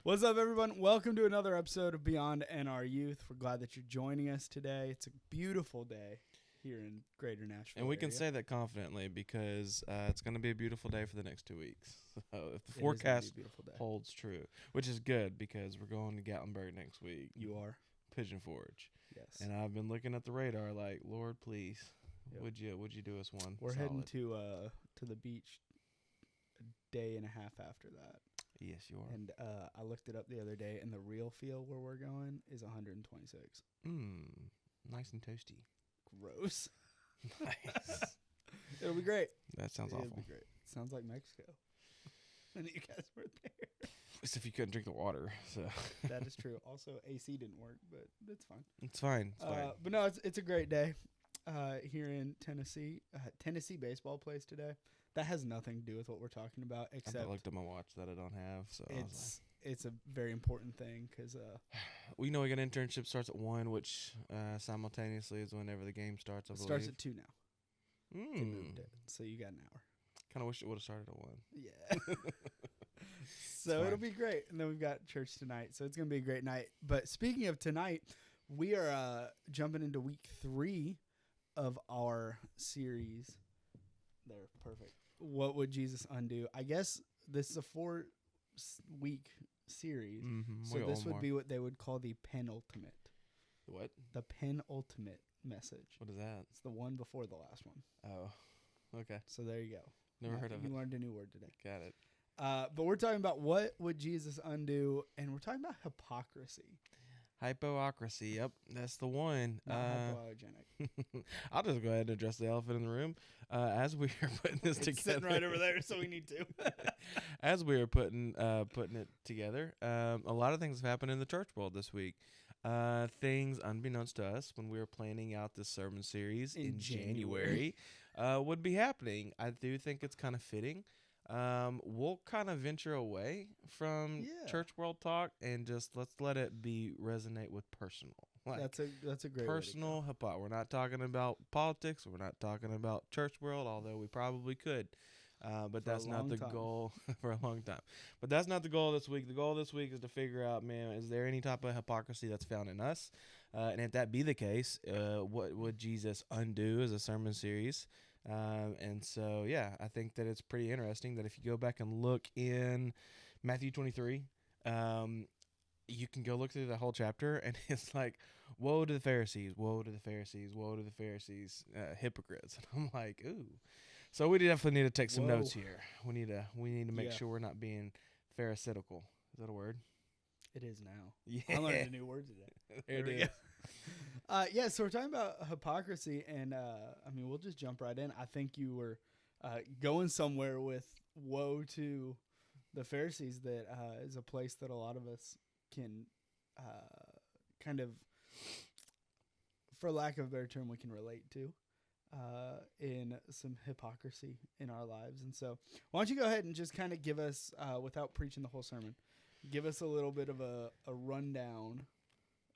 What's up, everyone? Welcome to another episode of Beyond NRYouth. We're glad that you're joining us today. It's a beautiful day here in Greater Nashville. And we can area. say that confidently because it's going to be a beautiful day for the next 2 weeks. So if the It is gonna be a forecast beautiful day. holds true, which is good because we're going to Gatlinburg next week. You are, Pigeon Forge. yes. And I've been looking at the radar like, Lord, please, Yep. would you do us one? We're solid? heading to the beach a day and a half after that. Yes, you are. And I looked it up the other day, and the real feel where we're going is 126. Nice and toasty. Gross. Nice. It'll be great. That sounds It'll awful. be great. Sounds like Mexico. And you guys were there. Except if you couldn't drink the water. So That is true. Also, AC didn't work, but it's fine. it's fine. It's fine. But no, it's a great day here in Tennessee. Tennessee baseball plays today. That has nothing to do with what we're talking about, I except looked at my watch that I don't have. So I was it's a very important thing because we know we got internship starts at 1, which simultaneously is whenever the game starts. I it believe. starts at 2 now. They moved it, so you got an hour. Kind of wish it would have started at 1. Yeah. So fine. it'll be great, and then we've got church tonight, so it's gonna be a great night. But speaking of tonight, we are jumping into week 3 of our series. There, perfect. What would Jesus undo? I guess this is a 4-week series, so this would be what they would call the penultimate. What? The penultimate message. What is that? It's the one before the last one. Oh, okay. So there you go. Never heard of You it. learned a new word today. Got it. But we're talking about what would Jesus undo, and we're talking about hypocrisy. Hypocrisy. Yep, that's the one. Not hypoallergenic. I'll just go ahead and address the elephant in the room. As we are putting this It's together, sitting right over there, so we need to. as we are putting it together, a lot of things have happened in the church world this week. Things unbeknownst to us when we were planning out this sermon series in January would be happening. I do think it's kind of fitting. We'll kind of venture away from church world talk and just let's let it resonate with personal. Like That's a great personal hypocrisy. We're not talking about politics. We're not talking about church world, although we probably could. But that's not the goal for a long time. But that's not the goal this week. The goal this week is to figure out, man, is there any type of hypocrisy that's found in us? And if that be the case, what would Jesus undo as a sermon series? And so, yeah, I think that it's pretty interesting that if you go back and look in Matthew 23, you can go look through the whole chapter, and it's like, woe to the Pharisees, woe to the Pharisees, woe to the Pharisees, hypocrites. And I'm like, ooh. So we definitely need to take some notes here. We need to make sure we're not being pharisaical. Is that a word? It is now. Yeah. I learned a new word today. There it is. Yeah, so we're talking about hypocrisy, and I mean, we'll just jump right in. I think you were going somewhere with woe to the Pharisees. That is a place that a lot of us can kind of, for lack of a better term, we can relate to in some hypocrisy in our lives. And so why don't you go ahead and just kind of give us, without preaching the whole sermon, give us a little bit of a rundown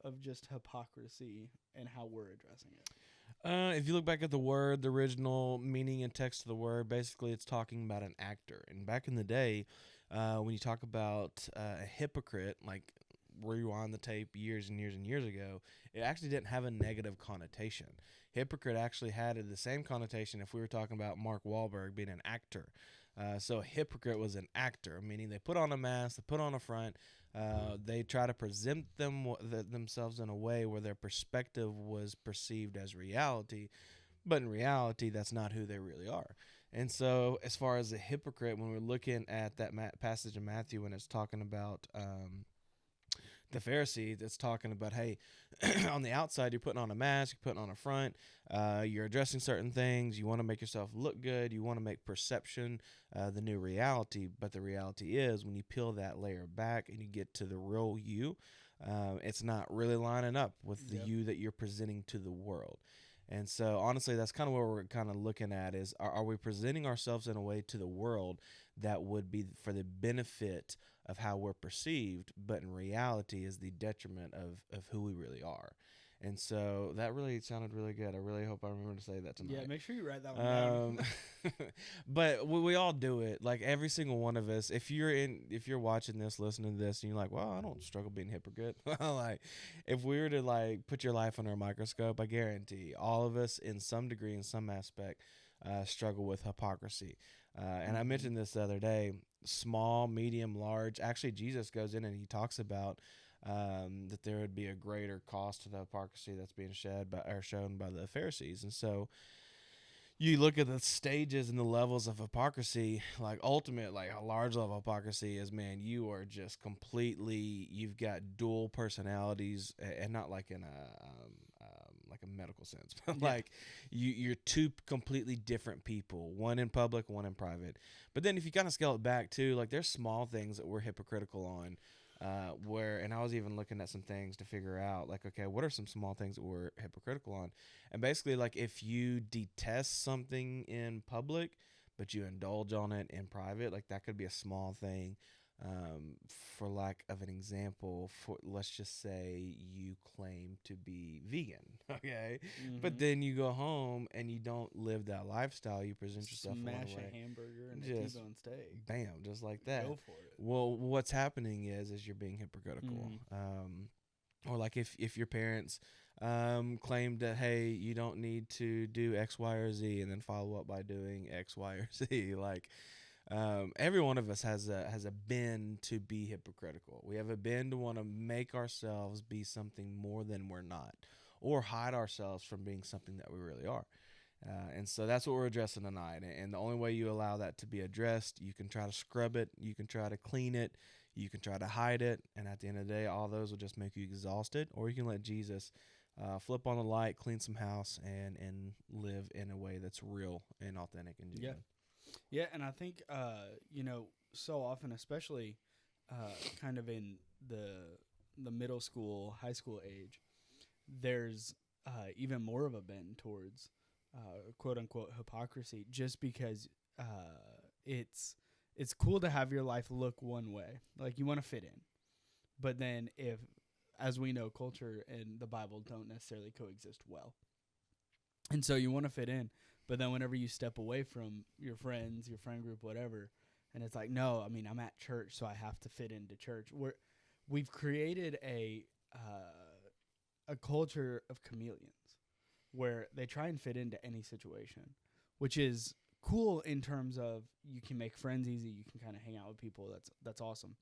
of just hypocrisy and how we're addressing it. If you look back at the word, the original meaning and text of the word, basically it's talking about an actor. And back in the day, when you talk about a hypocrite, like rewind the tape years and years and years ago, it actually didn't have a negative connotation. Hypocrite actually had the same connotation if we were talking about Mark Wahlberg being an actor. So a hypocrite was an actor, meaning they put on a mask, they put on a front, they try to present themselves in a way where their perspective was perceived as reality, but in reality, that's not who they really are. And so as far as a hypocrite, when we're looking at that passage in Matthew when it's talking about the Pharisee, that's talking about, hey, on the outside, you're putting on a mask, you're putting on a front, you're addressing certain things, you want to make yourself look good, you want to make perception the new reality, but the reality is when you peel that layer back and you get to the real you, it's not really lining up with the you that you're presenting to the world. And so, honestly, that's kind of what we're kind of looking at is, are we presenting ourselves in a way to the world that would be for the benefit of how we're perceived, but in reality is the detriment of who we really are. And so that really sounded really good. I really hope I remember to say that tonight. Yeah, make sure you write that one down. But we all do it. Like every single one of us. If you're watching this, listening to this, and you're like, well, I don't struggle being a hypocrite. Like, if we were to like put your life under a microscope, I guarantee all of us, in some degree, in some aspect, struggle with hypocrisy. And I mentioned this the other day: small, medium, large. Actually, Jesus goes in and he talks about that there would be a greater cost to the hypocrisy that's being shown by the Pharisees. And so you look at the stages and the levels of hypocrisy, like ultimate, like a large level of hypocrisy is, man, you are just completely, you've got dual personalities, and not like in like a medical sense, but like you're two completely different people, one in public, one in private. But then if you kind of scale it back too, like there's small things that we're hypocritical on. And I was even looking at some things to figure out, like, okay, what are some small things that we're hypocritical on? And basically, like, if you detest something in public, but you indulge on it in private, like, that could be a small thing. For lack of an example, let's just say you claim to be vegan, okay? But then you go home and you don't live that lifestyle. You present yourself one way. Smash a hamburger and a T-bone steak. Bam, just like that. Go for it. Well, what's happening is you're being hypocritical. Or like if your parents claim that, hey, you don't need to do X, Y, or Z, and then follow up by doing X, Y, or Z, like. Every one of us has a bend to be hypocritical. We have a bend to want to make ourselves be something more than we're not, or hide ourselves from being something that we really are. And so that's what we're addressing tonight. And the only way you allow that to be addressed, you can try to scrub it, you can try to clean it, you can try to hide it, and at the end of the day, all those will just make you exhausted. Or you can let Jesus flip on the light, clean some house, and live in a way that's real and authentic and genuine. Yeah, and I think, so often, especially kind of in the middle school, high school age, there's even more of a bend towards quote-unquote hypocrisy, just because it's cool to have your life look one way. Like, you want to fit in. But then if, as we know, culture and the Bible don't necessarily coexist well. And so you want to fit in. But then whenever you step away from your friends, your friend group, whatever, and it's like, no, I mean, I'm at church, so I have to fit into church. We've created a culture of chameleons where they try and fit into any situation, which is cool in terms of you can make friends easy, you can kind of hang out with people. That's awesome.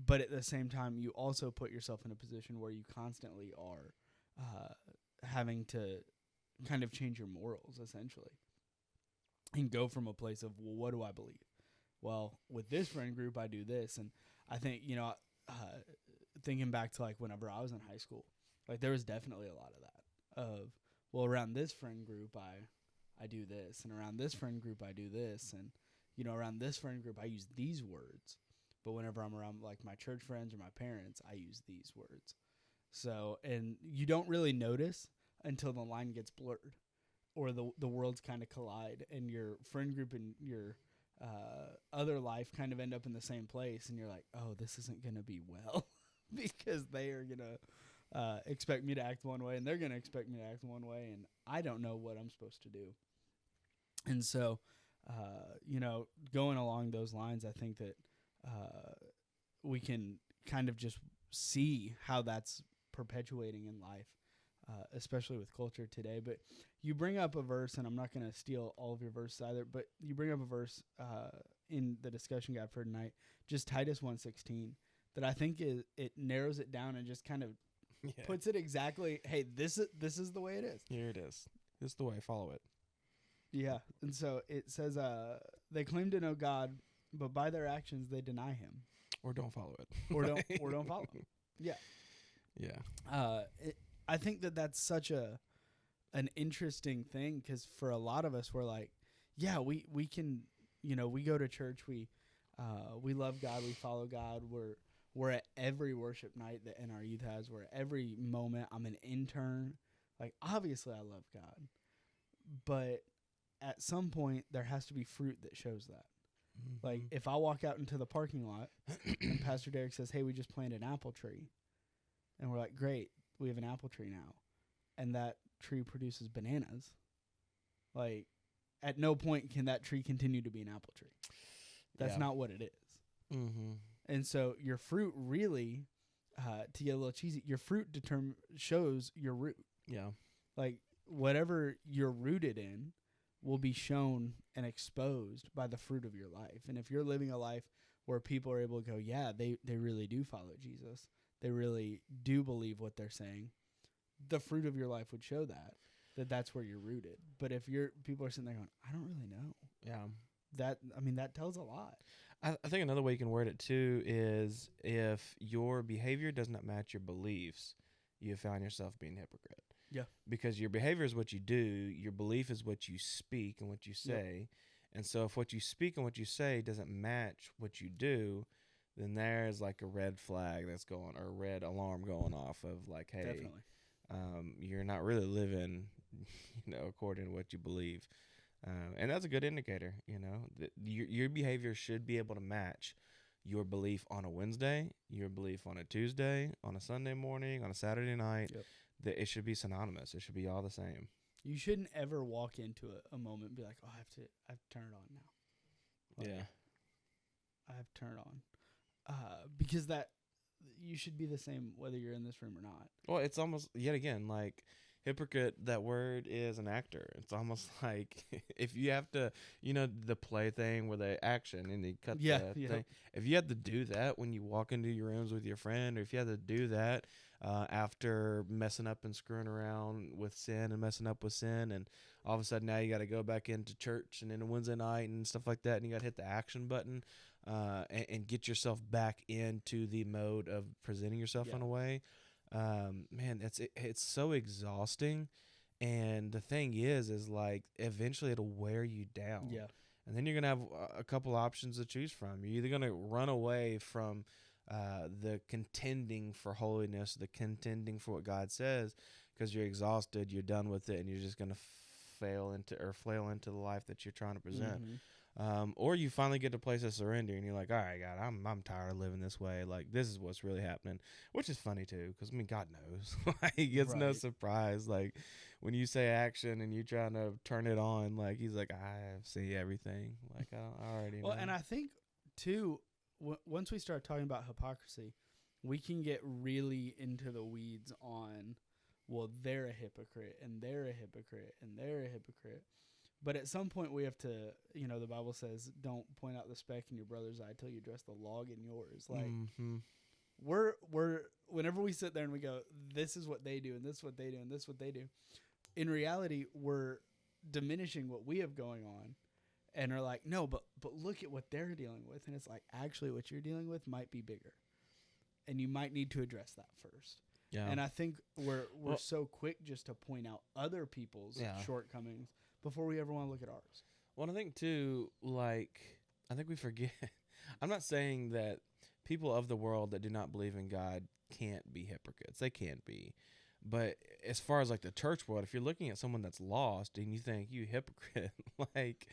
But at the same time, you also put yourself in a position where you constantly are having to kind of change your morals, essentially, and go from a place of, well, what do I believe? Well, with this friend group, I do this. And I think, thinking back to like whenever I was in high school, like there was definitely a lot of that of, well, around this friend group, I do this, and around this friend group, I do this. And, around this friend group, I use these words. But whenever I'm around like my church friends or my parents, I use these words. So, and you don't really notice until the line gets blurred, or the worlds kind of collide, and your friend group and your other life kind of end up in the same place, and you're like, oh, this isn't going to be well, because they are going to expect me to act one way, and they're going to expect me to act one way, and I don't know what I'm supposed to do. And so, going along those lines, I think that we can kind of just see how that's perpetuating in life. Especially with culture today. But you bring up a verse, and I'm not going to steal all of your verses either, but you bring up a verse in the discussion guide for tonight, just Titus 1:16, that I think it narrows it down and just kind of puts it exactly, hey, this is the way it is. Here it is. This is the way. Follow it. Yeah. And so it says, they claim to know God, but by their actions they deny him. Or don't follow it. Or don't follow him. Yeah. Yeah. I think that's such an interesting thing, because for a lot of us, we're like, yeah, we can, we go to church, we love God, we follow God, we're at every worship night that NRYouth has, we're at every moment. I'm an intern. Like, obviously I love God, but at some point there has to be fruit that shows that. Mm-hmm. Like, if I walk out into the parking lot and Pastor Derek says, hey, we just planted an apple tree, and we're like, great, we have an apple tree now. and that tree produces bananas, like at no point can that tree continue to be an apple tree. That's not what it is. Mm-hmm. And so your fruit really, to get a little cheesy, your fruit shows your root. Yeah. Like whatever you're rooted in will be shown and exposed by the fruit of your life. And if you're living a life where people are able to go, yeah, they really do follow Jesus, they really do believe what they're saying, the fruit of your life would show that's where you're rooted. But if people are sitting there going, I don't really know. Yeah. That tells a lot. I think another way you can word it too is if your behavior does not match your beliefs, you have found yourself being a hypocrite. Yeah. Because your behavior is what you do, your belief is what you speak and what you say. Yep. And so if what you speak and what you say doesn't match what you do, then there's like a red flag that's going, or a red alarm going off of like, hey, definitely. You're not really living, according to what you believe. And that's a good indicator, that your behavior should be able to match your belief on a Wednesday, your belief on a Tuesday, on a Sunday morning, on a Saturday night. Yep. That it should be synonymous. It should be all the same. You shouldn't ever walk into a moment and be like, oh, I have to turn it on now. Yeah. I have to turn it on. Because that you should be the same whether you're in this room or not. Well, it's almost, yet again, like hypocrite, that word is an actor. It's almost like if you have to, the play thing where they action and they cut the thing. If you have to do that when you walk into your rooms with your friend, or if you have to do that after messing up and screwing around with sin and messing up with sin, and all of a sudden now you got to go back into church and into Wednesday night and stuff like that, and you got to hit the action button and get yourself back into the mode of presenting yourself in a way. Man, it's so exhausting, and the thing is like eventually it'll wear you down. Yeah, and then you're gonna have a couple options to choose from. You're either gonna run away from the contending for holiness, the contending for what God says, because you're exhausted, you're done with it, and you're just gonna flail into the life that you're trying to present. Or you finally get to a place of surrender, and you're like, all right, God, I'm tired of living this way. Like, this is what's really happening, which is funny too, because God knows. Like, it's no surprise. Like, when you say action and you're trying to turn it on, like, He's like, I see everything. Like, I already know. Well, and I think too, once we start talking about hypocrisy, we can get really into the weeds on, well, they're a hypocrite, and they're a hypocrite, and they're a hypocrite. But at some point we have to, the Bible says, don't point out the speck in your brother's eye till you address the log in yours. Like, we're whenever we sit there and we go, this is what they do, and this is what they do, and this is what they do, in reality, we're diminishing what we have going on, and are like, no, but look at what they're dealing with. And it's like, actually what you're dealing with might be bigger, and you might need to address that first. Yeah. And I think we're so quick just to point out other people's shortcomings before we ever want to look at ours. Well, I think too, like, I think we forget. I'm not saying that people of the world that do not believe in God can't be hypocrites. They can't be. But as far as like the church world, if you're looking at someone that's lost and you think, you hypocrite, like,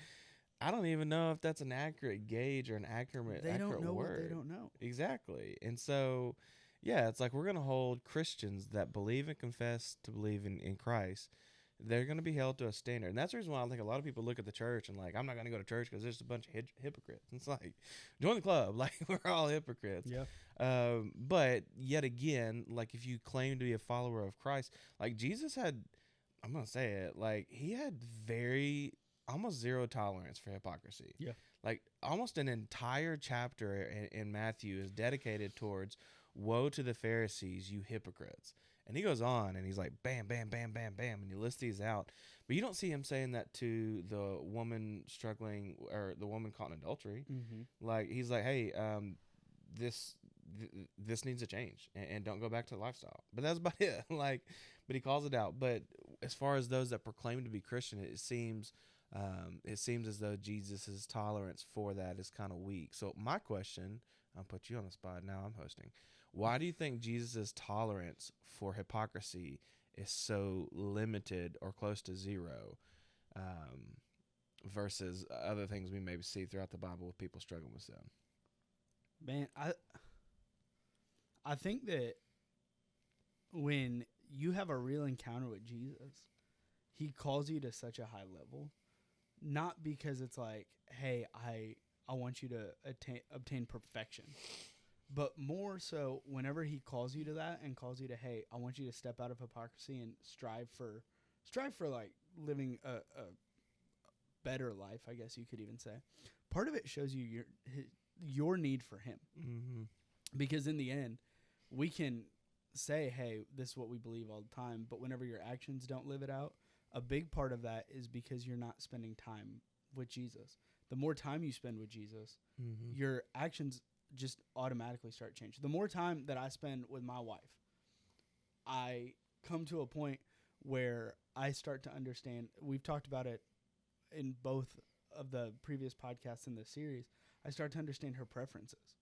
I don't even know if that's an accurate gauge or an accurate word. They don't know what they don't know. Exactly. And so, yeah, it's like we're going to hold Christians that believe and confess to believe in Christ. They're going to be held to a standard. And that's the reason why I think a lot of people look at the church and like, I'm not going to go to church because there's a bunch of hypocrites. It's like, join the club. Like, we're all hypocrites. Yeah. But yet again, like, if you claim to be a follower of Christ, like Jesus had, I'm going to say it, like, he had almost zero tolerance for hypocrisy. Yeah. Like, almost an entire chapter in Matthew is dedicated towards, woe to the Pharisees, you hypocrites. And he goes on and he's like, bam, bam, bam, bam, bam. And he lists these out. But you don't see him saying that to the woman struggling, or the woman caught in adultery. Mm-hmm. Like, he's like, hey, this needs to change, and don't go back to the lifestyle. But that's about it. Like, but he calls it out. But as far as those that proclaim to be Christian, it seems as though Jesus' tolerance for that is kind of weak. So my question, I'll put you on the spot now, I'm hosting. Why do you think Jesus' tolerance for hypocrisy is so limited or close to zero versus other things we maybe see throughout the Bible with people struggling with sin? Man, I think that when you have a real encounter with Jesus. He calls you to such a high level, not because it's like, hey, I want you to obtain perfection, but more so whenever he calls you to that and calls you to, hey, I want you to step out of hypocrisy and strive for like living a better life, I guess you could even say. Part of it shows you your need for him. Mm-hmm. Because in the end, we can say, hey, this is what we believe all the time, but whenever your actions don't live it out, a big part of that is because you're not spending time with Jesus. The more time you spend with Jesus, Mm-hmm. your actions just automatically start changing. The more time that I spend with my wife, I come to a point where I start to understand. We've talked about it in both of the previous podcasts in this series. I start to understand her preferences.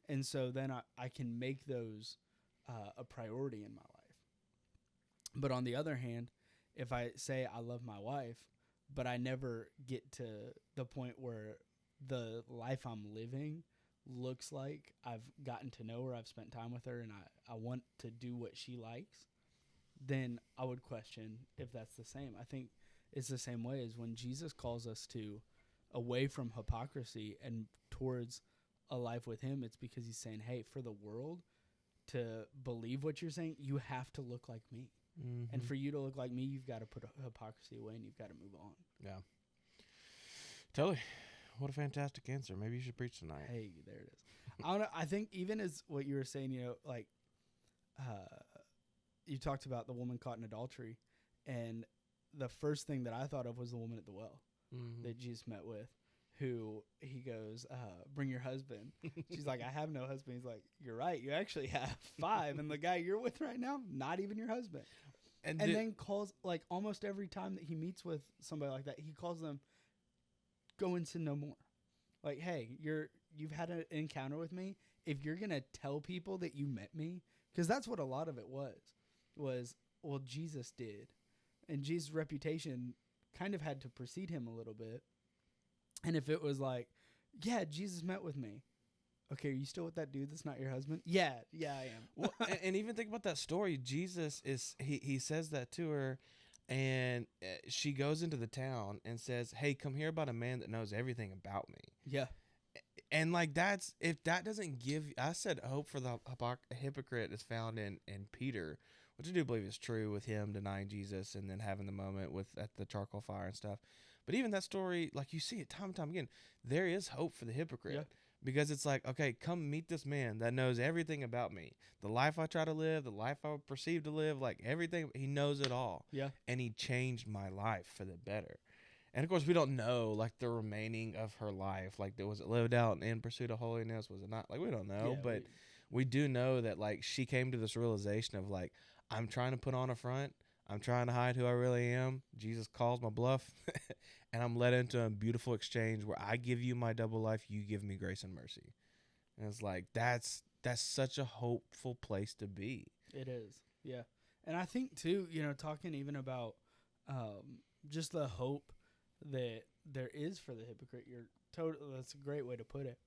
And so then I can make those a priority in my life. But on the other hand, if I say I love my wife, but I never get to the point where the life I'm living looks like I've gotten to know her, I've spent time with her, and I want to do what she likes, then I would question if that's the same. I think it's the same way as when Jesus calls us to away from hypocrisy and towards a life with him. It's because he's saying, hey, for the world to believe what you're saying, you have to look like me. Mm-hmm. And for you to look like me, you've got to put hypocrisy away and you've got to move on. Yeah. Totally. What a fantastic answer. Maybe you should preach tonight. Hey, there it is. I don't know. I think even as what you were saying, like you talked about the woman caught in adultery, and the first thing that I thought of was the woman at the well Mm-hmm. that Jesus met with, who he goes, bring your husband. She's like, I have no husband. He's like, you're right. You actually have 5. And the guy you're with right now, not even your husband. And then calls, like almost every time that he meets with somebody like that, he calls them, go and sin no more. Like, hey, you've had an encounter with me. If you're going to tell people that you met me, because that's what a lot of it was, well, Jesus did. And Jesus' reputation kind of had to precede him a little bit. And if it was like, yeah, Jesus met with me. Okay, are you still with that dude that's not your husband? Yeah, I am. Well, and even think about that story. Jesus he says that to her, and she goes into the town and says, hey, come hear about a man that knows everything about me. Yeah. And like if that doesn't give, I said hope for the hypocrite is found in Peter, which I do believe is true with him denying Jesus and then having the moment at the charcoal fire and stuff. But even that story, like you see it time and time again, there is hope for the hypocrite. Yeah. Because it's like, okay, come meet this man that knows everything about me. The life I try to live, the life I perceive to live, like everything, he knows it all. Yeah. And he changed my life for the better. And of course, we don't know like the remaining of her life. Like, was it lived out in pursuit of holiness? Was it not? Like, we don't know. Yeah, but we do know that like she came to this realization of like, I'm trying to put on a front. I'm trying to hide who I really am. Jesus calls my bluff. And I'm led into a beautiful exchange where I give you my double life. You give me grace and mercy. And it's like, that's such a hopeful place to be. It is. Yeah. And I think too, talking even about just the hope that there is for the hypocrite, that's a great way to put it.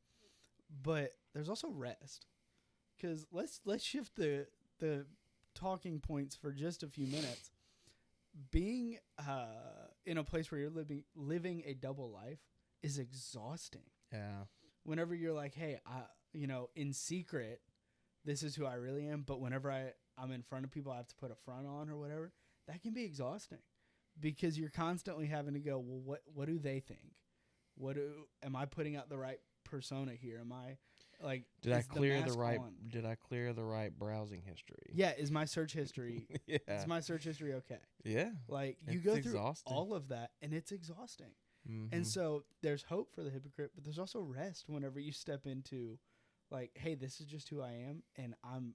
But there's also rest. Because let's shift the talking points for just a few minutes. Being in a place where you're living a double life is exhausting. Yeah. Whenever you're like, hey, in secret, this is who I really am. But whenever I'm in front of people, I have to put a front on or whatever. That can be exhausting because you're constantly having to go, well, what do they think? Am I putting out the right persona here? Am I like, did I clear the right browsing history? Yeah. Is my search history, yeah. Is my search history okay? Yeah. Like you go through all of that and it's exhausting. Mm-hmm. And so there's hope for the hypocrite, but there's also rest whenever you step into like, hey, this is just who I am. And I'm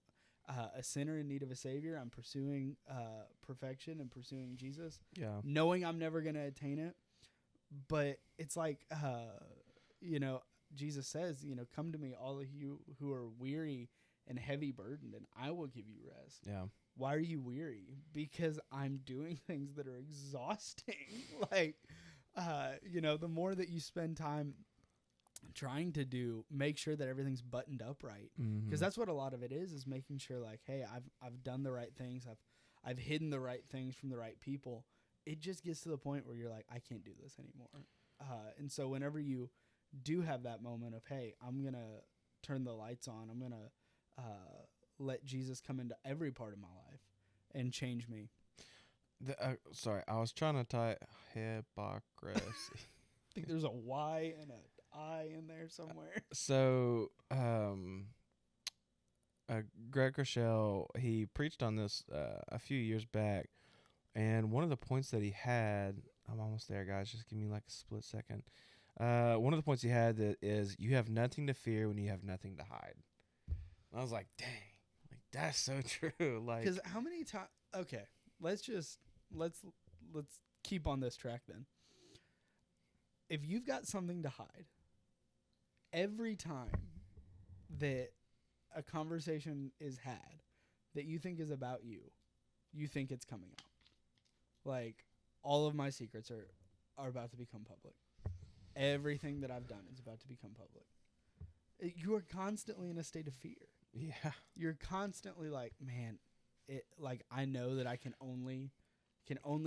a sinner in need of a savior. I'm pursuing perfection and pursuing Jesus. Yeah. Knowing I'm never going to attain it. But it's like, Jesus says, come to me, all of you who are weary and heavy burdened, and I will give you rest. Yeah. Why are you weary? Because I'm doing things that are exhausting. Like, the more that you spend time trying to make sure that everything's buttoned up right. Because that's what a lot of it is making sure like, hey, I've done the right things. I've hidden the right things from the right people. It just gets to the point where you're like, I can't do this anymore. And so whenever you do have that moment of, hey, I'm going to turn the lights on, I'm going to let Jesus come into every part of my life and change me. Sorry, I was trying to type hypocrisy. I think there's a Y and a I in there somewhere. So, Greg Rochelle, he preached on this a few years back, and one of the points that he had, I'm almost there, guys. Just give me like a split second. One of the points he had that is, you have nothing to fear when you have nothing to hide. And I was like, dang, like that's so true. Like, because how many times? Okay, let's keep on this track then. If you've got something to hide, every time that a conversation is had that you think is about you, you think it's coming out. Like, all of my secrets are about to become public. Everything that I've done is about to become public. You are constantly in a state of fear. yeah. You're constantly like, man, I know that I can only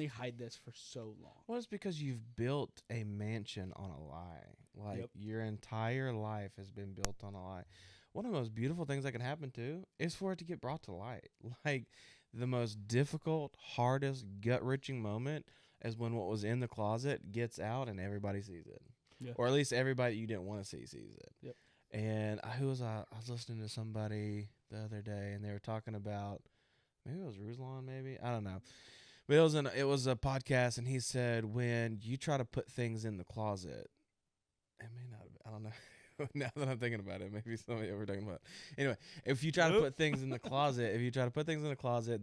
hide this for so long. Well, it's because you've built a mansion on a lie. Like, Yep. your entire life has been built on a lie. One of the most beautiful things that can happen too is for it to get brought to light. Like, the most difficult, hardest, gut-wrenching moment is when what was in the closet gets out and everybody sees it. Yeah. Or at least everybody you didn't want to see sees it. Yep. And I was listening to somebody the other day, and they were talking about, maybe it was Ruslan, maybe, I don't know. But it was a podcast, and he said, when you try to put things in the closet, it may not, I don't know. Now that I'm thinking about it, maybe somebody we're talking about. Anyway, if you try to put things in the closet,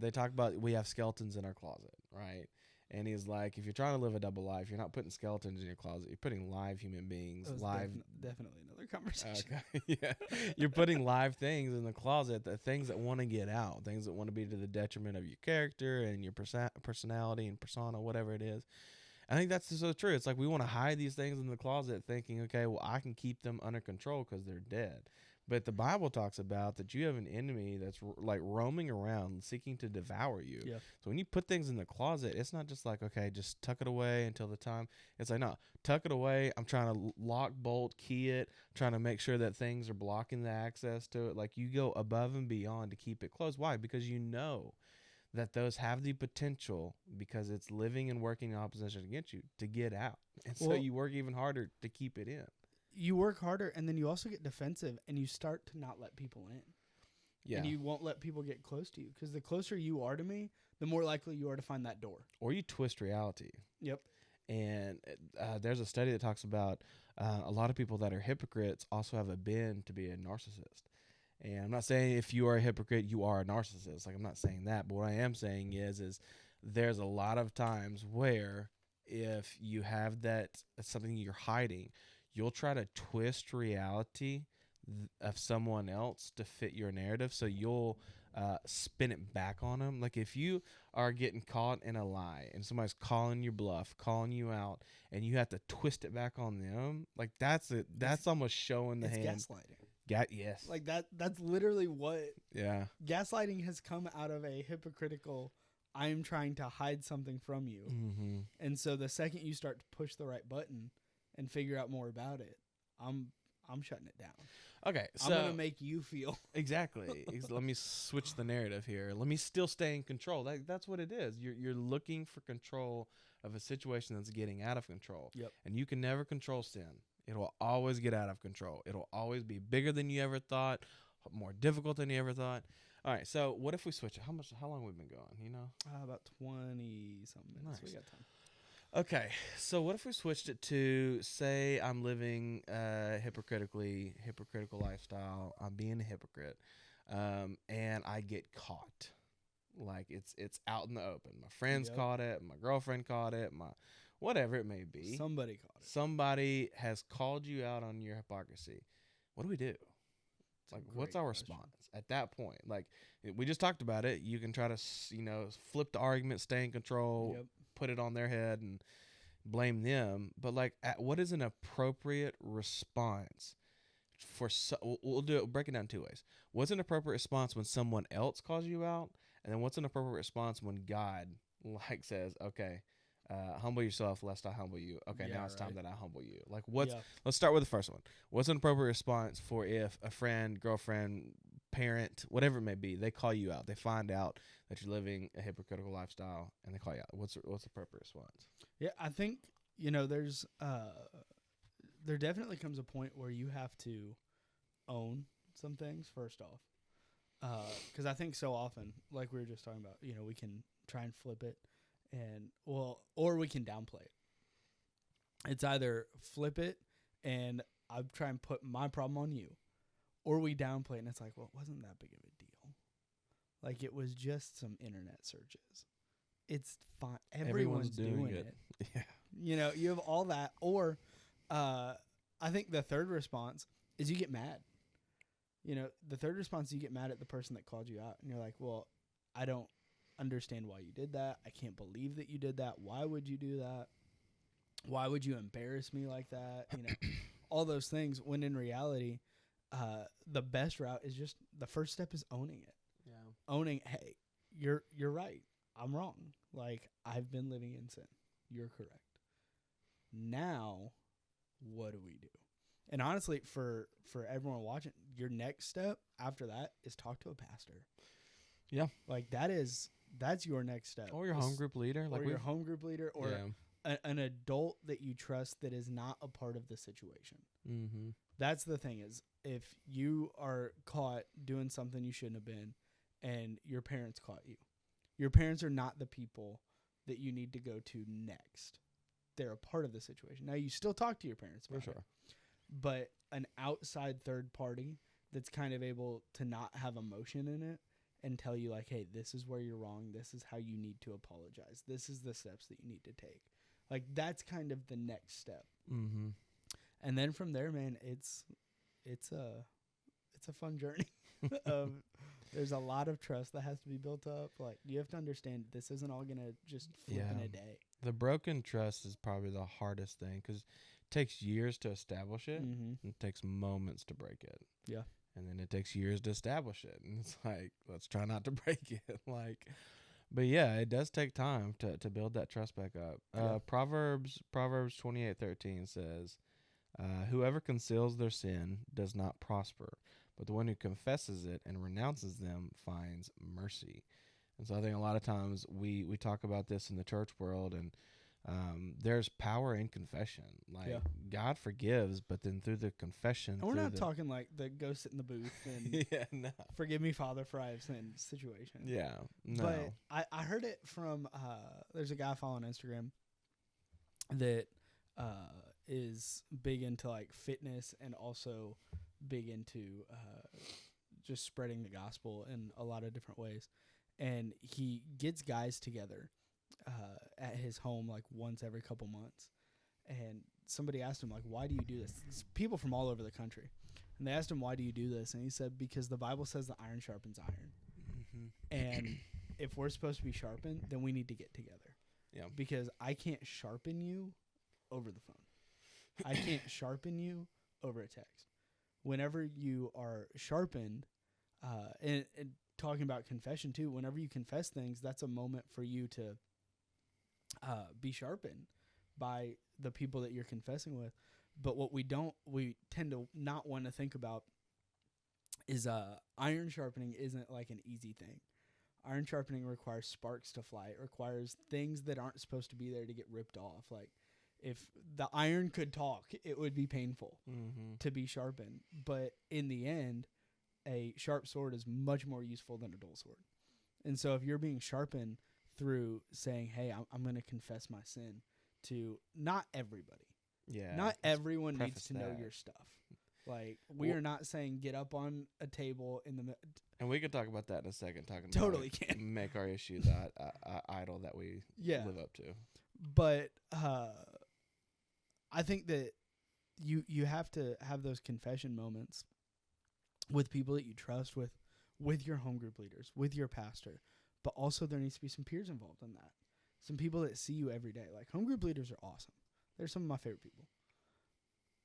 they talk about, we have skeletons in our closet, right? And he's like, if you're trying to live a double life, you're not putting skeletons in your closet. You're putting live human beings, definitely another conversation. Okay. Yeah, you're putting live things in the closet, the things that want to get out, things that want to be to the detriment of your character and your personality and persona, whatever it is. I think that's so true. It's like we want to hide these things in the closet thinking, okay, well, I can keep them under control because they're dead. But the Bible talks about that you have an enemy that's like roaming around seeking to devour you. Yeah. So when you put things in the closet, it's not just like, okay, just tuck it away until the time. It's like, no, tuck it away. I'm trying to lock, bolt, key it, trying to make sure that things are blocking the access to it. Like, you go above and beyond to keep it closed. Why? Because you know that those have the potential, because it's living and working in opposition against you, to get out. And so you work even harder to keep it in. You work harder, and then you also get defensive, and you start to not let people in. Yeah. And you won't let people get close to you, because the closer you are to me, the more likely you are to find that door. Or you twist reality. Yep. And there's a study that talks about a lot of people that are hypocrites also have a bend to be a narcissist. And I'm not saying if you are a hypocrite, you are a narcissist. Like, I'm not saying that. But what I am saying is there's a lot of times where if you have that's something you're hiding, you'll try to twist reality of someone else to fit your narrative. So you'll spin it back on them. Like, if you are getting caught in a lie and somebody's calling your bluff, calling you out, and you have to twist it back on them, like that's almost showing the hand. Gaslighting. Yes. Like that's literally what gaslighting has come out of, a hypocritical, I'm trying to hide something from you. Mm-hmm. And so the second you start to push the right button and figure out more about it, I'm shutting it down. Okay, so I'm going to make you feel. Exactly. Let me switch the narrative here. Let me still stay in control. That's what it is. You're looking for control of a situation that's getting out of control. Yep. And you can never control sin. It will always get out of control. It'll always be bigger than you ever thought, more difficult than you ever thought. All right, so what if we switch it? How long have we been going, you know? About 20-something minutes. Nice. We got time. Okay, so what if we switched it to, say I'm living a hypocritical lifestyle. I'm being a hypocrite, and I get caught. Like, it's out in the open. My friends caught it. My girlfriend caught it. Whatever it may be. Somebody caught it. Somebody has called you out on your hypocrisy. What do we do? Like, what's our response at that point? Like, we just talked about it. You can try to, flip the argument, stay in control, put it on their head and blame them. But, like, what is an appropriate response we'll break it down two ways. What's an appropriate response when someone else calls you out? And then what's an appropriate response when God like says, okay, humble yourself lest I humble you. Okay, Yeah, now it's time right. that I humble you. Like what's Yeah. let's start with the first one. What's an appropriate response for if a friend, girlfriend, parent, whatever it may be, they call you out. They find out that you're living a hypocritical lifestyle and they call you out. What's the appropriate response? Yeah, I think, there's there definitely comes a point where you have to own some things first off. Because I think so often, like we were just talking about, we can try and flip it, or we can downplay it. It's either flip it and I try and put my problem on you, or we downplay it and it's like, well, it wasn't that big of a deal. Like it was just some internet searches. It's fine. Everyone's doing it. Yeah. You have all that, or I think the third response is you get mad. The third response is you get mad at the person that called you out, and you're like, well, I don't understand why you did that. I can't believe that you did that. Why would you do that? Why would you embarrass me like that? All those things, when in reality, the best route is just the first step is owning it. Yeah. Owning, hey, you're right. I'm wrong. Like, I've been living in sin. You're correct. Now, what do we do? And honestly, for everyone watching, your next step after that is talk to a pastor. Yeah. Like that's your next step. Or your home group leader. Or your home group leader, or an adult that you trust that is not a part of the situation. Mm-hmm. That's the thing is, if you are caught doing something you shouldn't have been and your parents caught you, your parents are not the people that you need to go to next. They're a part of the situation. Now, you still talk to your parents about For sure. it, but an outside third party that's kind of able to not have emotion in it and tell you, like, hey, this is where you're wrong. This is how you need to apologize. This is the steps that you need to take. Like, that's kind of the next step. Mm-hmm. And then from there, man, it's a fun journey. There's a lot of trust that has to be built up. Like, you have to understand this isn't all going to just flip in a day. The broken trust is probably the hardest thing because it takes years to establish it. Mm-hmm. And it takes moments to break it. Yeah. And then it takes years to establish it. And it's like, let's try not to break it. But yeah, it does take time to build that trust back up. Yeah. Proverbs 28:13 says, whoever conceals their sin does not prosper, but the one who confesses it and renounces them finds mercy. And so I think a lot of times we talk about this in the church world, and there's power in confession. Like, God forgives, but then through the confession. And we're not talking like the go sit in the booth and forgive me, Father, for I have sinned situation. Yeah, no. But I heard it from there's a guy I follow on Instagram that is big into like fitness and also big into just spreading the gospel in a lot of different ways. And he gets guys together at his home like once every couple months. And somebody asked him, like, why do you do this? It's people from all over the country. And they asked him, why do you do this? And he said, because the Bible says the iron sharpens iron. Mm-hmm. And if we're supposed to be sharpened, then we need to get together. Yeah. Because I can't sharpen you over the phone. I can't sharpen you over a text. Whenever you are sharpened, and talking about confession too, whenever you confess things, that's a moment for you to be sharpened by the people that you're confessing with. But what we tend to not want to think about is iron sharpening isn't like an easy thing. Iron sharpening requires sparks to fly. It requires things that aren't supposed to be there to get ripped off. Like, if the iron could talk, it would be painful to be sharpened. But in the end, a sharp sword is much more useful than a dull sword. And so if you're being sharpened through saying, hey, I'm going to confess my sin to not everybody. Yeah. Not everyone needs to know your stuff. Like, we are not saying get up on a table in the and we can talk about that in a second. Totally can. Make our issue that idol that we live up to. But I think that you have to have those confession moments with people that you trust, with your home group leaders, with your pastor. But also there needs to be some peers involved in that. Some people that see you every day. Like, home group leaders are awesome. They're some of my favorite people.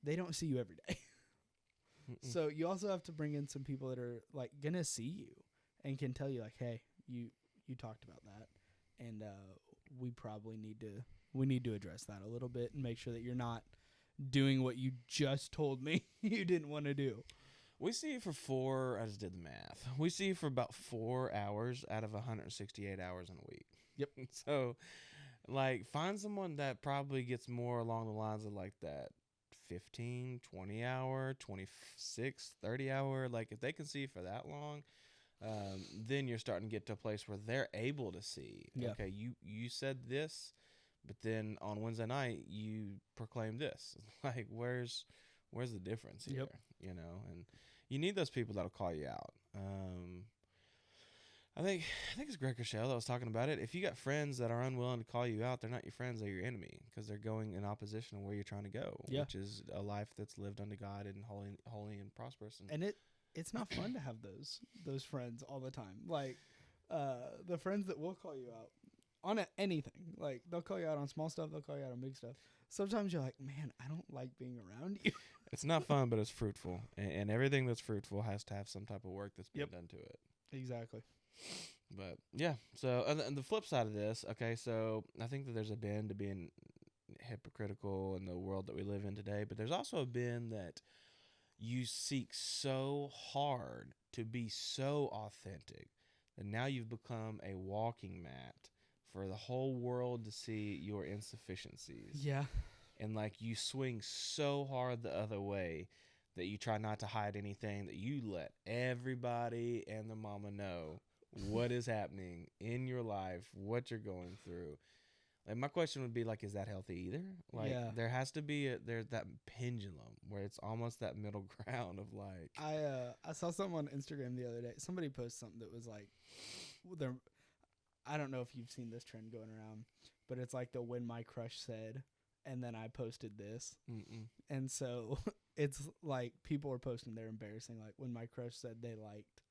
They don't see you every day. So you also have to bring in some people that are like going to see you and can tell you, like, hey, you talked about that, and we probably need to address that a little bit and make sure that you're not doing what you just told me you didn't want to do. We see you for I just did the math. We see you for about 4 hours out of 168 hours in a week. Yep. So, like, find someone that probably gets more along the lines of like that 15, 20 hour, 26, 30 hour. Like, if they can see you for that long, then you're starting to get to a place where they're able to see, okay, you said this, but then on Wednesday night you proclaimed this. Like, where's the difference here? Yep. You know, and you need those people that'll call you out. I think it's Greg Rochelle that was talking about it. If you got friends that are unwilling to call you out, they're not your friends, they're your enemy, because they're going in opposition of where you're trying to go, which is a life that's lived unto God and holy and prosperous. And it's not fun to have those friends all the time. Like, the friends that will call you out on anything. Like, they'll call you out on small stuff, they'll call you out on big stuff. Sometimes you're like, man, I don't like being around you. It's not fun, but it's fruitful. And everything that's fruitful has to have some type of work that's been done to it. Exactly. But, yeah. So, and the flip side of this, okay, so I think that there's a bend to being hypocritical in the world that we live in today, but there's also a bend that you seek so hard to be so authentic that now you've become a walking mat for the whole world to see your insufficiencies. Yeah. And, like, you swing so hard the other way that you try not to hide anything, that you let everybody and their mama know what is happening in your life, what you're going through. Like, my question would be, like, is that healthy either? Like, there has to be there's that pendulum where it's almost that middle ground of, like. I saw something on Instagram the other day. Somebody posted something that was like, I don't know if you've seen this trend going around, but it's like the when my crush said, and then I posted this. Mm-mm. And so it's like people are posting they're embarrassing. Like, when my crush said they liked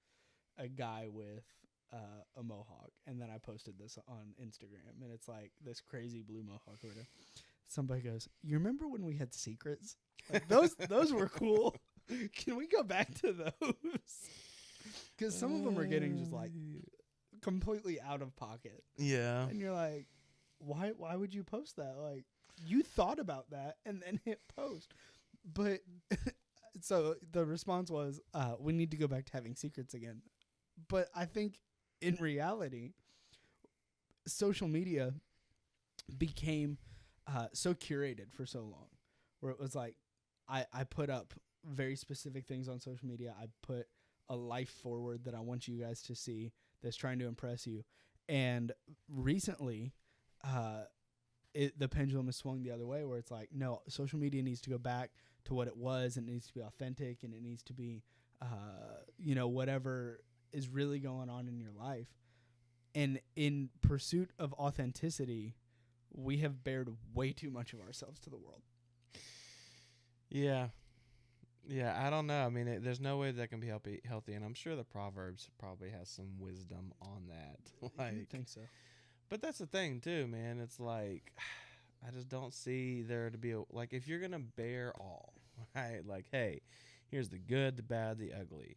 a guy with a mohawk, and then I posted this on Instagram, and it's like this crazy blue mohawk or whatever. Somebody goes, you remember when we had secrets? Like, those were cool. Can we go back to those? Because some of them are getting just like completely out of pocket. Yeah. And you're like, why would you post that? Like, you thought about that and then hit post. But so the response was, we need to go back to having secrets again. But I think in reality, social media became so curated for so long, where it was like, I put up very specific things on social media. I put a life forward that I want you guys to see that's trying to impress you. And recently, the pendulum has swung the other way, where it's like, no, social media needs to go back to what it was, and it needs to be authentic, and it needs to be, whatever is really going on in your life. And in pursuit of authenticity, we have bared way too much of ourselves to the world. Yeah. Yeah, I don't know. I mean, there's no way that can be healthy, and I'm sure the Proverbs probably has some wisdom on that. I think so. But that's the thing, too, man. It's like, I just don't see there to be like, if you're going to bear all, right? Like, hey, here's the good, the bad, the ugly.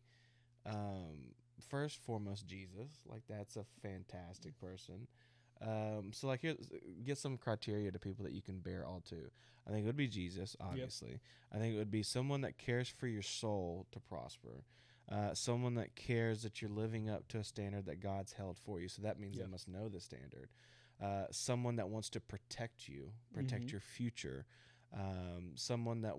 First, foremost, Jesus. Like, that's a fantastic person. So, like, get some criteria to people that you can bear all to. I think it would be Jesus, obviously. Yep. I think it would be someone that cares for your soul to prosper. Someone that cares that you're living up to a standard that God's held for you. So that means they must know the standard. Someone that wants to protect you, protect your future. Someone that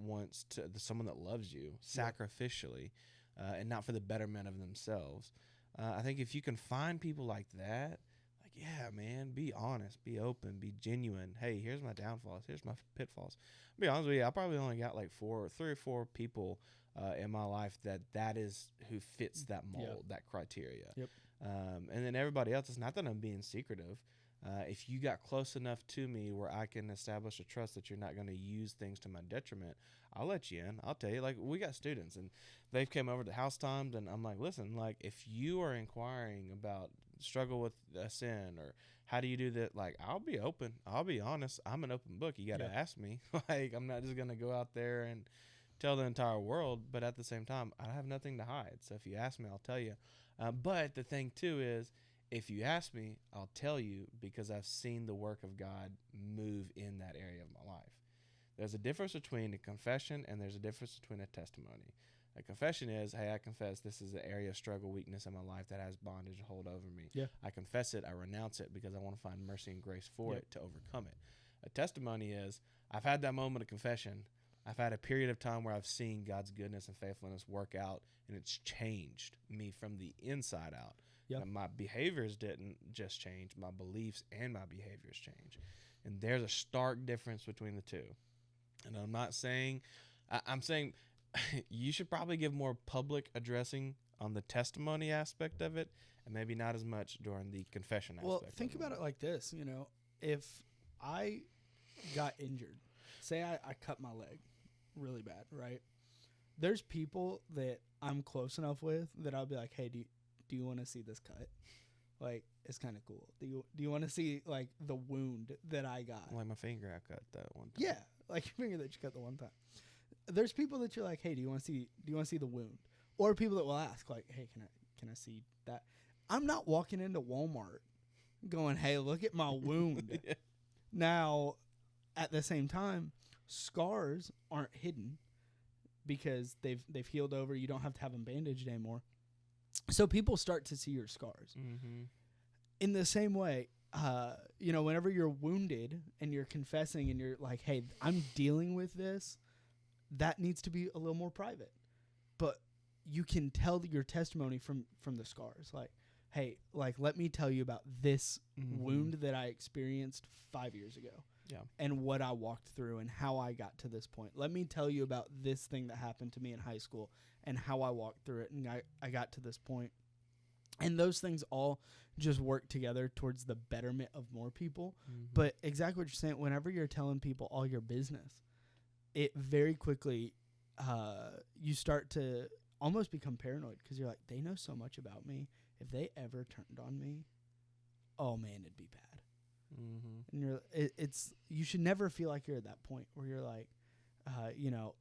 someone that loves you sacrificially, and not for the betterment of themselves. I think if you can find people like that, like, yeah, man, be honest, be open, be genuine. Hey, here's my downfalls. Here's my pitfalls. I'll be honest with you, I probably only got like 3 or 4 people in my life that is who fits that mold, that criteria. Yep. And then everybody else, it's not that I'm being secretive. If you got close enough to me where I can establish a trust that you're not going to use things to my detriment, I'll let you in. I'll tell you. Like, we got students, and they've came over to house times, and I'm like, listen, like, if you are inquiring about struggle with a sin or how do you do that, like, I'll be open. I'll be honest. I'm an open book. You got to ask me. Like, I'm not just going to go out there and tell the entire world, but at the same time, I have nothing to hide. So if you ask me, I'll tell you. But the thing, too, is If you ask me, I'll tell you because I've seen the work of God move in that area of my life. There's a difference between a confession and there's a difference between a testimony. A confession is, hey, I confess this is an area of struggle, weakness in my life that has bondage and hold over me. Yeah. I confess it, I renounce it because I want to find mercy and grace for it to overcome it. A testimony is, I've had that moment of confession. I've had a period of time where I've seen God's goodness and faithfulness work out, and it's changed me from the inside out. Yep. And my behaviors didn't just change, my beliefs and my behaviors change. And there's a stark difference between the two. And I'm not saying, I'm saying you should probably give more public addressing on the testimony aspect of it and maybe not as much during the confession aspect. Well, think about it like this, if I got injured, say I cut my leg really bad, right? There's people that I'm close enough with that I'll be like, hey, do you want to see this cut? Like, it's kind of cool. Do you want to see, like, the wound that I got? Like my finger I cut that one time. Yeah, like your finger that you cut the one time. There's people that you're like, hey, do you want to see the wound? Or people that will ask, like, hey, can I see that? I'm not walking into Walmart going, hey, look at my wound. Yeah. Now, at the same time, scars aren't hidden because they've healed over. You don't have to have them bandaged anymore. So people start to see your scars. Mm-hmm. In the same way, whenever you're wounded and you're confessing and you're like, hey, I'm dealing with this, that needs to be a little more private. But you can tell your testimony from the scars. Like, hey, like, let me tell you about this wound that I experienced 5 years ago. Yeah. And what I walked through and how I got to this point. Let me tell you about this thing that happened to me in high school and how I walked through it and I got to this point. And those things all just work together towards the betterment of more people. Mm-hmm. But exactly what you're saying, whenever you're telling people all your business, it very quickly, you start to almost become paranoid because you're like, they know so much about me. If they ever turned on me, oh man, it'd be bad. Mm-hmm. And you should never feel like you're at that point where you're like,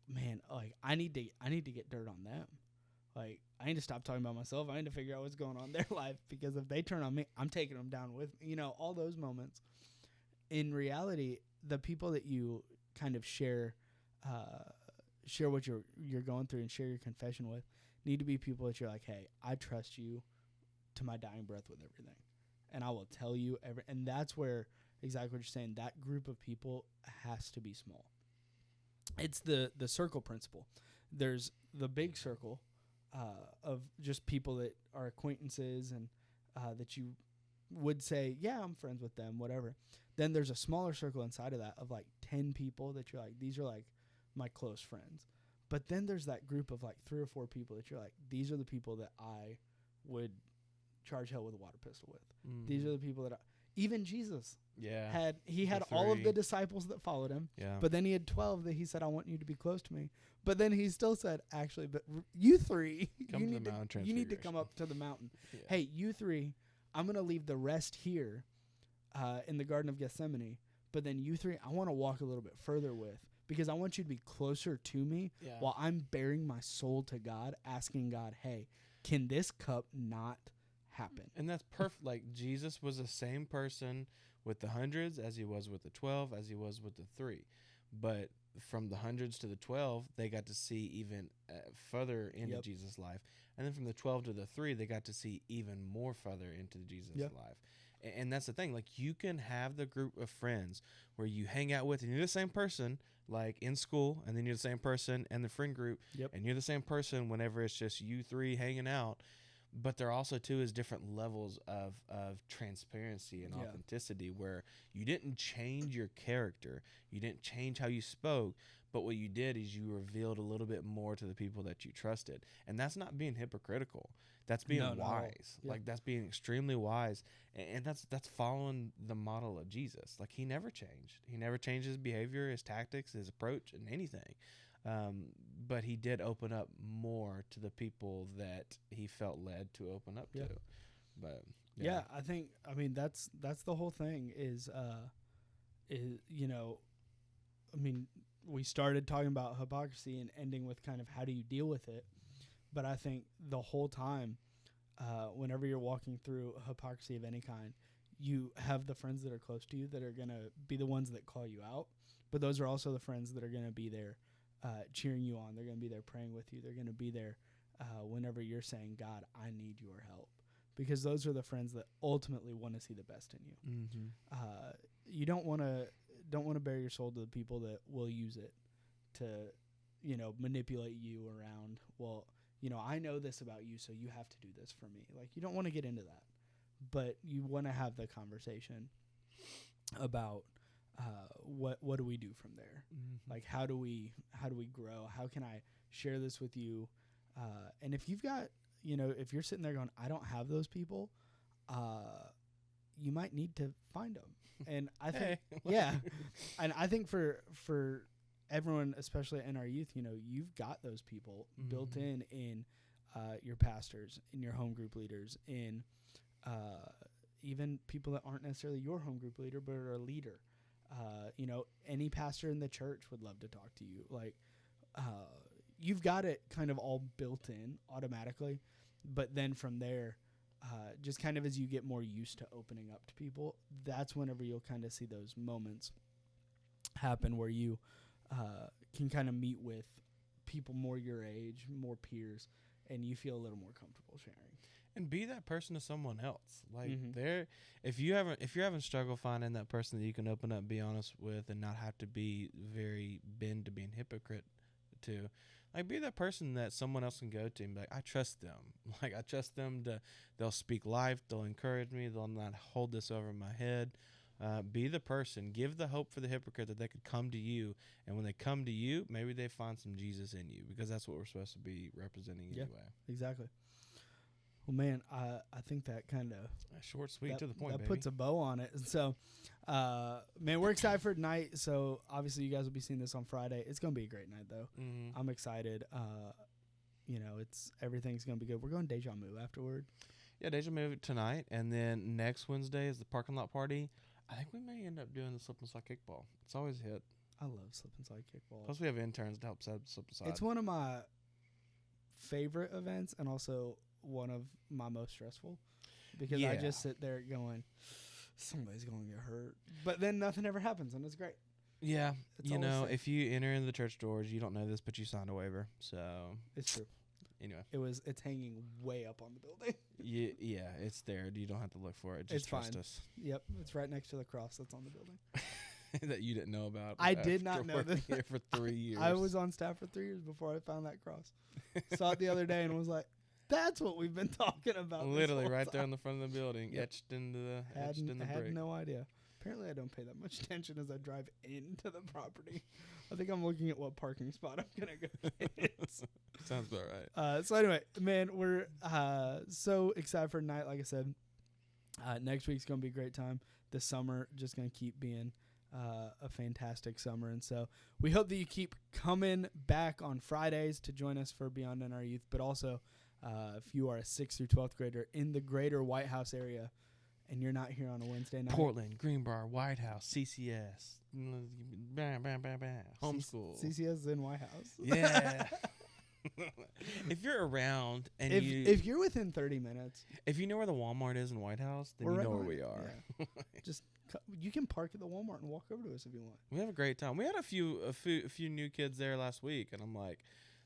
man, like I need to get dirt on them. Like, I need to stop talking about myself. I need to figure out what's going on in their life because if they turn on me, I'm taking them down with me. All those moments. In reality, the people that you kind of share what you're going through and share your confession with need to be people that you're like, hey, I trust you to my dying breath with everything. And I will tell you and that's where exactly what you're saying, that group of people has to be small. It's the circle principle. There's the big circle of just people that are acquaintances and that you would say, yeah, I'm friends with them, whatever. Then there's a smaller circle inside of that of like 10 people that you're like, these are like my close friends. But then there's that group of like 3 or 4 people that you're like, these are the people that I would charge hell with a water pistol with. Mm. These are the people that even Jesus had all of the disciples that followed him. Yeah. But then he had 12 that he said, I want you to be close to me. But then he still said, actually, but you 3, you need to come up to the mountain. Yeah. Hey, you 3, I'm going to leave the rest here in the Garden of Gethsemane. But then you 3, I want to walk a little bit further with because I want you to be closer to me while I'm bearing my soul to God, asking God, hey, can this cup not happen? And that's perfect. Like Jesus was the same person with the hundreds as he was with the 12, as he was with the 3. But from the hundreds to the 12, they got to see even further into Jesus' life. And then from the 12 to the 3, they got to see even more further into Jesus' life. And that's the thing. Like, you can have the group of friends where you hang out with, and you're the same person, like in school, and then you're the same person in the friend group, and you're the same person whenever it's just you 3 hanging out. But there also, too, is different levels of transparency and authenticity where you didn't change your character. You didn't change how you spoke. But what you did is you revealed a little bit more to the people that you trusted. And that's not being hypocritical. That's being wise. Like, that's being extremely wise. And that's following the model of Jesus. Like, he never changed. He never changed his behavior, his tactics, his approach, and anything. But he did open up more to the people that he felt led to open up to. But I mean that's the whole thing is we started talking about hypocrisy and ending with kind of how do you deal with it. But I think the whole time whenever you're walking through a hypocrisy of any kind, you have the friends that are close to you that are going to be the ones that call you out. But those are also the friends that are going to be there cheering you on. They're going to be there praying with you. They're going to be there whenever you're saying, God, I need your help. Because those are the friends that ultimately want to see the best in you. Mm-hmm. You don't want to bare your soul to the people that will use it to, manipulate you around. Well, I know this about you, so you have to do this for me. Like, you don't want to get into that, but you want to have the conversation about what do we do from there? Mm-hmm. Like, how do we grow? How can I share this with you? And if you've got, if you're sitting there going, I don't have those people, you might need to find them. And I think, yeah, and I think for everyone, especially at NRYouth, you've got those people built in your pastors, in your home group leaders, in even people that aren't necessarily your home group leader, but are a leader. Any pastor in the church would love to talk to you. Like, you've got it kind of all built in automatically, but then from there, just kind of as you get more used to opening up to people, that's whenever you'll kind of see those moments happen where you can kind of meet with people more your age, more peers, and you feel a little more comfortable sharing. And be that person to someone else. Like if you're having struggle finding that person that you can open up, be honest with, and not have to be very bend to being hypocrite to, like, be that person that someone else can go to and be like, I trust them. Like, I trust them they'll speak life, they'll encourage me, they'll not hold this over my head. Be the person. Give the hope for the hypocrite that they could come to you, and when they come to you, maybe they find some Jesus in you, because that's what we're supposed to be representing anyway. Exactly. Well, man, I think that kind of short, sweet, to the point. That baby. puts a bow on it. And so, man, we're excited for tonight. So obviously, you guys will be seeing this on Friday. It's gonna be a great night, though. I'm excited. Everything's gonna be good. We're going Deja Vu afterward. Yeah, Deja Vu tonight, and then next Wednesday is the parking lot party. I think we may end up doing the slip and slide kickball. It's always a hit. I love slip and slide kickball. Plus, we have interns to help set slip and slide. It's one of my favorite events, and also one of my most stressful, because I just sit there going, somebody's going to get hurt. But then nothing ever happens, and it's great. Yeah. If you enter in the church doors, you don't know this, but you signed a waiver. So it's true. Anyway, it's hanging way up on the building. Yeah, it's there. You don't have to look for it. Just trust us. Yep, it's right next to the cross that's on the building. That you didn't know about. I did not know that. Here for 3 years. I was on staff for 3 years before I found that cross. Saw it the other day and was like, that's what we've been talking about. Literally right there in the front of the building, etched in the brick. Had no idea. Apparently, I don't pay that much attention as I drive into the property. I think I'm looking at what parking spot I'm gonna go get. Sounds about right. So anyway, man, we're so excited for tonight. Like I said, next week's gonna be a great time. This summer just gonna keep being a fantastic summer, and so we hope that you keep coming back on Fridays to join us for Beyond NRYouth. But also, if you are a 6th through 12th grader in the greater White House area, and you're not here on a Wednesday night, Portland, Greenbrier, White House, CCS, homeschool. CCS is in White House. Yeah. If you're around and if you're within 30 minutes, if you know where the Walmart is in White House, then you know where we are. Yeah. Just you can park at the Walmart and walk over to us if you want. We have a great time. We had a few new kids there last week, and I'm like,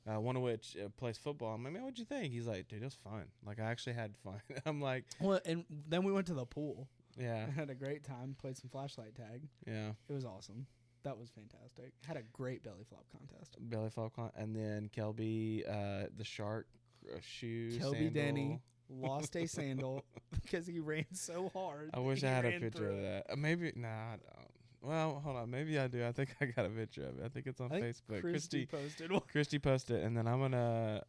one of which plays football. I'm like, man, what'd you think? He's like, dude, it was fun. Like, I actually had fun. I'm like, well, and then we went to the pool. Yeah. Had a great time. Played some flashlight tag. Yeah. It was awesome. That was fantastic. Had a great belly flop contest. And then Kelby, the shark shoe. Kelby Denny lost a sandal because he ran so hard. I wish I had a picture of that. Maybe, nah, I don't. Well, hold on. Maybe I do. I think I got a picture of it. I think it's on Facebook. Christy posted one. Christy posted, and then I'm gonna.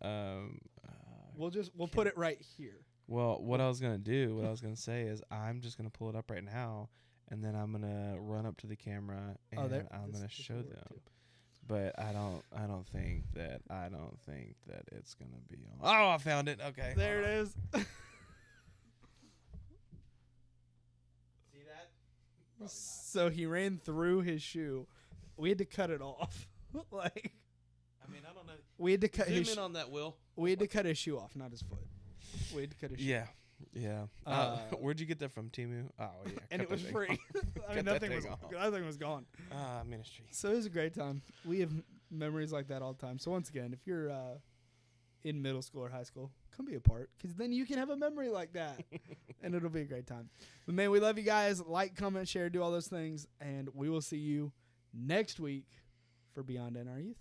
We'll put it right here. Well, what I was gonna say is I'm just gonna pull it up right now, and then I'm gonna run up to the camera and I'm gonna show them. Too. But I don't think that it's gonna be on. Oh, I found it. Okay, there it is. So he ran through his shoe. We had to cut it off. I mean, I don't know. We had to cut Zoom in on that, Will. We had to cut his shoe off, not his foot. We had to cut a shit. Yeah. Yeah. Where'd you get that from, Temu? Oh, yeah. And it was free. I mean, nothing was gone. Ministry. So it was a great time. We have memories like that all the time. So once again, if you're in middle school or high school, come be a part, because then you can have a memory like that, and it'll be a great time. But, man, we love you guys. Like, comment, share, do all those things, and we will see you next week for Beyond NR Youth.